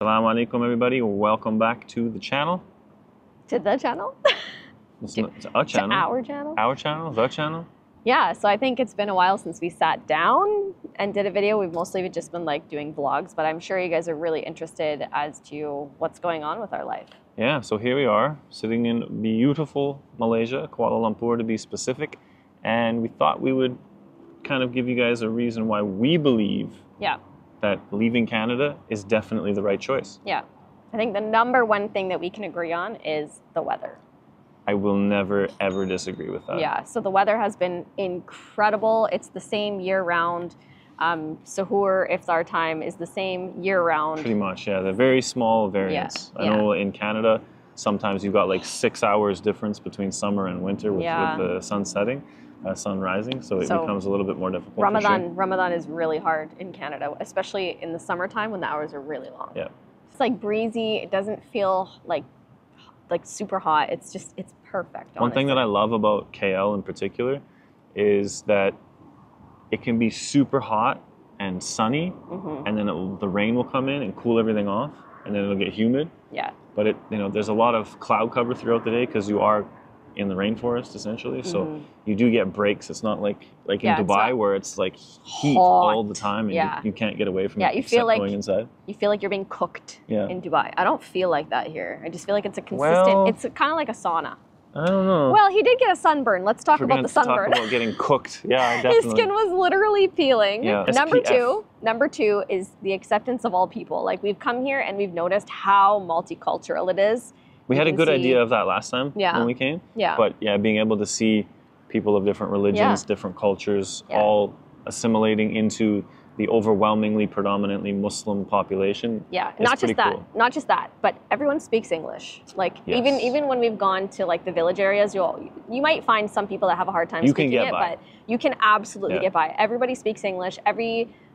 Assalamu alaikum everybody, welcome back to the channel. To the channel? It's a channel. To our channel? Our channel, the channel. Yeah, so I think it's been a while since we sat down and did a video. We've mostly just been like doing vlogs, but I'm sure you guys are really interested as to what's going on with our life. Yeah, so here we are, sitting in beautiful Malaysia, Kuala Lumpur to be specific, and we thought we would kind of give you guys a reason why we believe that leaving Canada is definitely the right choice. Yeah. I think the number one thing that we can agree on is the weather. I will never, ever disagree with that. Yeah, so the weather has been incredible. It's the same year-round. Suhoor, iftar time is the same year-round. Pretty much, yeah. They're very small variants. I know in Canada, sometimes you've got like 6 hours difference between summer and winter with the sun setting. Sun rising, so it becomes a little bit more difficult. Ramadan is really hard in Canada, especially in the summertime when the hours are really long. Yeah, it's like breezy. It doesn't feel like super hot. It's perfect. Honestly. One thing that I love about KL in particular is that it can be super hot and sunny, and then the rain will come in and cool everything off, and then it'll get humid. Yeah. But there's a lot of cloud cover throughout the day because you are in the rainforest essentially, so you do get breaks. It's not like in Dubai where it's like heat all the time and you can't get away from it. You feel like going inside. You feel like you're being cooked in Dubai. I don't feel like that here. I just feel like it's a consistent. It's kind of like a sauna. I don't know. Well, he did get a sunburn. Let's talk about the sunburn. Talk about getting cooked. Yeah, definitely. His skin was literally peeling. Yeah. Number two is the acceptance of all people. Like, we've come here and we've noticed how multicultural it is. We had a good idea of that last time when we came. Yeah. But yeah, being able to see people of different religions, different cultures, all assimilating into the overwhelmingly predominantly Muslim population. Yeah, not just that, but everyone speaks English. Like even when we've gone to like the village areas, you might find some people that have a hard time speaking it, but you can absolutely get by. Everybody speaks English.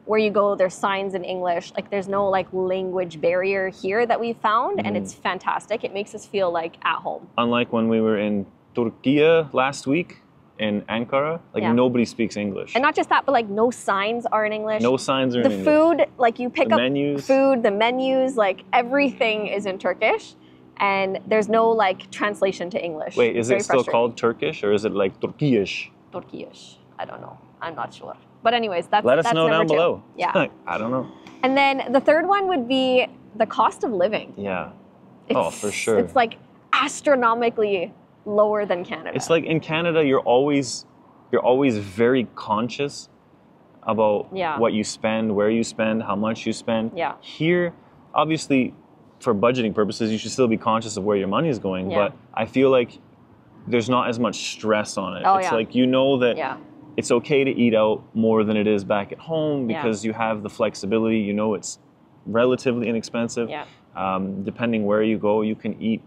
Where you go, there's signs in English. Like, there's no like language barrier here that we've found, and it's fantastic. It makes us feel like at home. Unlike when we were in Turkey last week in Ankara, like nobody speaks English. And not just that, but like no signs are in English. No signs are in English. The food, like you pick up menus. Food, the menus, like everything is in Turkish, and there's no like translation to English. Wait, is it still called Turkish or is it like Turkish? Turkish. I don't know. I'm not sure. But anyways, let us know down below. Yeah. I don't know. And then the third one would be the cost of living. Yeah. For sure. It's like astronomically lower than Canada. It's like in Canada, you're always very conscious about what you spend, where you spend, how much you spend. Yeah. Here, obviously, for budgeting purposes, you should still be conscious of where your money is going. But I feel like there's not as much stress on it. It's like you know that it's okay to eat out more than it is back at home because you have the flexibility. You know it's relatively inexpensive. Yeah. Depending where you go, you can eat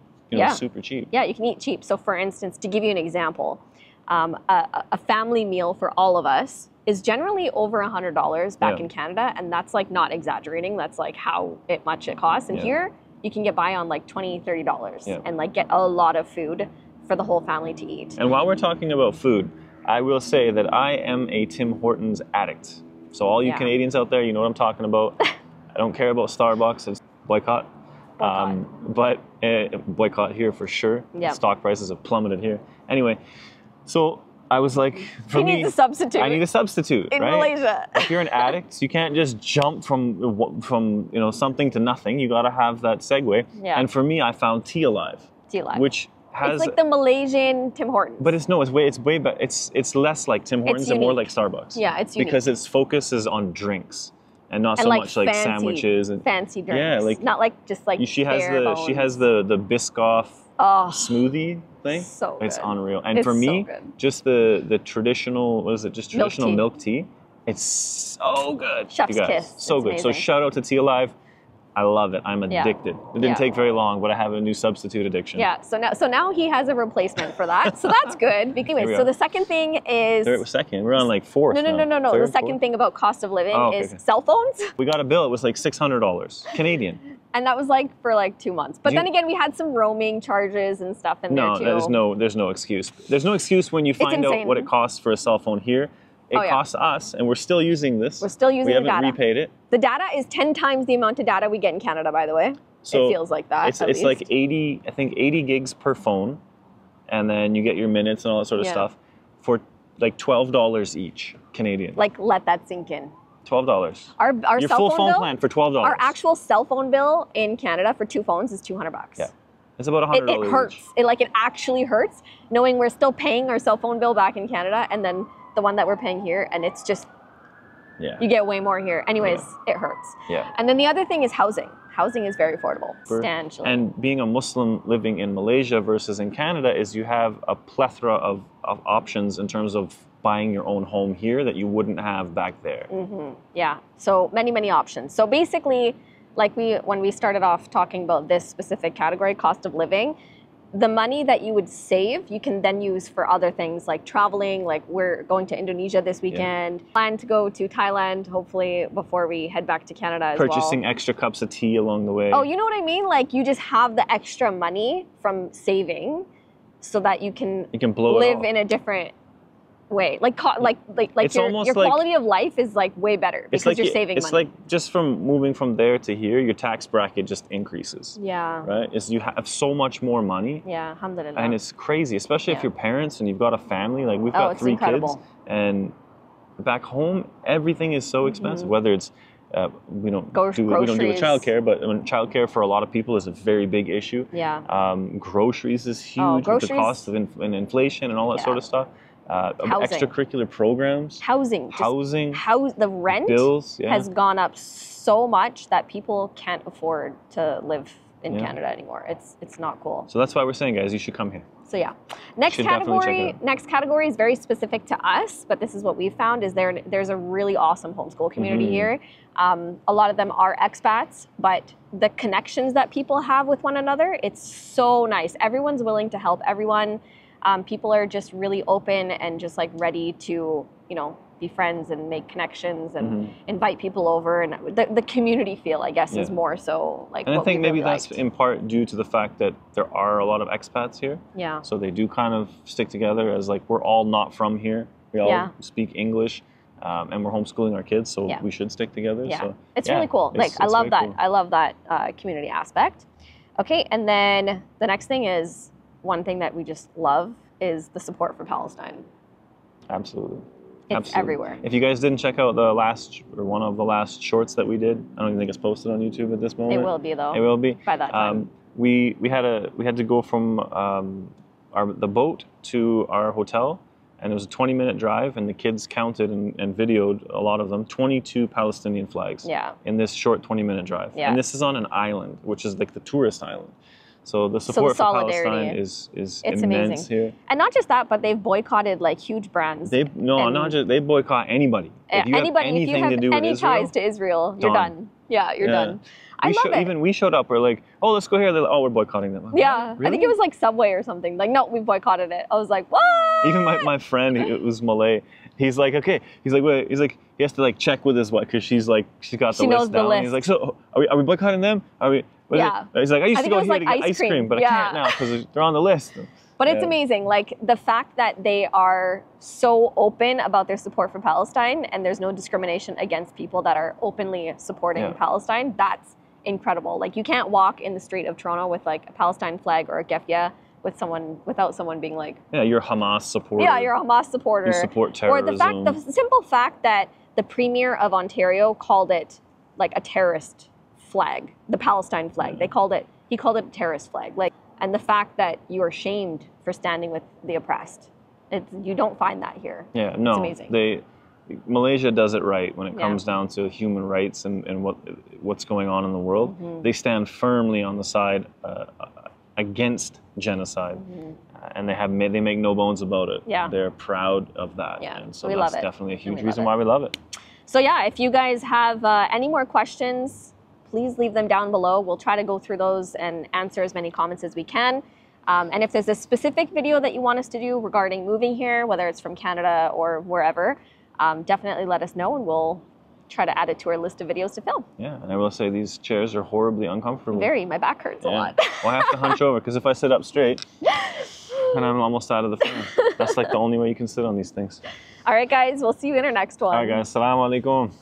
super cheap. Yeah, you can eat cheap. So for instance, to give you an example, a family meal for all of us is generally over $100 back in Canada, and that's like not exaggerating. That's like how much it costs. And here, you can get by on like $20, $30 and like get a lot of food for the whole family to eat. And while we're talking about food, I will say that I am a Tim Hortons addict. So all you Canadians out there, you know what I'm talking about. I don't care about Starbucks. It's boycott. But boycott here for sure. Yeah. Stock prices have plummeted here. Anyway, so I was like, for me, need a substitute. I need a substitute in Malaysia. If you're an addict, you can't just jump from something to nothing. You got to have that segue. Yeah. And for me, I found Tea Alive. Tea Alive. Which has, it's like the Malaysian Tim Hortons. But it's way better. It's less like Tim Hortons and more like Starbucks. Yeah, it's unique. Because its focus is on drinks and not so much like sandwiches and fancy drinks. Yeah, like not like just like she has the Biscoff smoothie thing. So it's unreal. And for me, just the traditional, what is it? Just traditional milk tea. It's so good. Chef's kiss. So good. So shout out to Tea Alive. I love it. I'm addicted. It didn't take very long, but I have a new substitute addiction. Yeah. So now he has a replacement for that. So that's good. Anyway, so the second thing is second. We're on like fourth. No. Third, the second thing about cost of living is cell phones. We got a bill. It was like $600 Canadian. And that was like for like 2 months. But then again, we had some roaming charges and stuff in there too. No, there's no excuse. There's no excuse when you find out what it costs for a cell phone here it costs us, and we're still using this. We're still using the data. We haven't repaid it. The data is 10 times the amount of data we get in Canada, by the way. So it feels like that. It's like 80, I think 80 gigs per phone, and then you get your minutes and all that sort of stuff for like $12 each Canadian. Like, let that sink in. $12. Our your cell full phone bill, plan for $12. Our actual cell phone bill in Canada for 2 phones is $200. Yeah. It's about $100. It hurts. It actually hurts knowing we're still paying our cell phone bill back in Canada and then the one that we're paying here, and it's just, you get way more here. Anyways, it hurts. Yeah. And then the other thing is housing. Housing is very affordable, substantially. And being a Muslim living in Malaysia versus in Canada is you have a plethora of options in terms of buying your own home here that you wouldn't have back there. Yeah, so many options. So basically, like when we started off talking about this specific category, cost of living, the money that you would save, you can then use for other things like traveling. Like we're going to Indonesia this weekend. Plan to go to Thailand, hopefully, before we head back to Canada as well. Purchasing extra cups of tea along the way. Oh, you know what I mean? Like you just have the extra money from saving so that you can live in a different way. Like your quality of life is like way better because you're saving money. It's like just from moving from there to here, your tax bracket just increases. Yeah. Right? You have so much more money. Yeah, alhamdulillah. And it's crazy, especially if you're parents and you've got a family. Like we've got 3 kids. And back home, everything is so expensive. Whether it's we don't do with childcare, but childcare for a lot of people is a very big issue. Yeah. Groceries is huge with the cost of inflation and all that sort of stuff. Extracurricular programs, housing, the rent bills has gone up so much that people can't afford to live in Canada anymore. It's not cool. So that's why we're saying, guys, you should come here. So yeah, next category is very specific to us, but this is what we found is there's a really awesome homeschool community here. A lot of them are expats, but the connections that people have with one another, it's so nice. Everyone's willing to help everyone. People are just really open and just like ready to, be friends and make connections and invite people over. And the community feel, I guess, is more so like. And I think maybe that's in part due to the fact that there are a lot of expats here. Yeah. So they do kind of stick together as like we're all not from here. We all speak English, and we're homeschooling our kids, so we should stick together. Yeah. So, it's really cool. I love that. Cool. I love that community aspect. Okay, and then the next thing is. One thing that we just love is the support for Palestine. Absolutely. It's everywhere. If you guys didn't check out one of the last shorts that we did, I don't even think it's posted on YouTube at this moment. It will be though. It will be. By that time. We had to go from the boat to our hotel, and it was a 20-minute drive, and the kids counted and videoed a lot of them, 22 Palestinian flags in this short 20-minute drive. Yeah. And this is on an island, which is like the tourist island. So the support for Palestine is immense amazing here. And not just that, but they've boycotted like huge brands. They boycott anybody. If you have any ties to Israel, you're done. Yeah, you're done. I love it. Even we showed up, we're like, oh, let's go here. They're like, oh, we're boycotting them. Like, yeah, really? I think it was like Subway or something. Like, no, we boycotted it. I was like, what? Even my friend, it was Malay. He's like, okay. He's like, wait. He's like, he has to like check with his wife because she's got the list down. And he's like, so are we boycotting them? Are we? He's like, I used to go here to get ice cream, but I can't now because they're on the list. But it's amazing, like the fact that they are so open about their support for Palestine and there's no discrimination against people that are openly supporting Palestine. That's incredible. Like you can't walk in the street of Toronto with like a Palestine flag or a gefia without someone being like, you're a Hamas supporter. Yeah, you're a Hamas supporter. You support terrorism. Or the simple fact that the Premier of Ontario called it like a terrorist flag, the Palestine flag. He called it a terrorist flag. Like, and the fact that you are shamed for standing with the oppressed. You don't find that here. Yeah, no. It's amazing. Malaysia does it right when it comes down to human rights and what's going on in the world. They stand firmly on the side against genocide, and they make no bones about it. Yeah. They're proud of that. Yeah, and so that's definitely a huge reason why we love it. So yeah, if you guys have any more questions, please leave them down below. We'll try to go through those and answer as many comments as we can. And if there's a specific video that you want us to do regarding moving here, whether it's from Canada or wherever, definitely let us know and we'll try to add it to our list of videos to film. Yeah, and I will say these chairs are horribly uncomfortable. Very, my back hurts a lot. Well, I have to hunch over because if I sit up straight, and I'm almost out of the frame. That's like the only way you can sit on these things. All right, guys. We'll see you in our next one. All right, guys. Assalamu alaikum.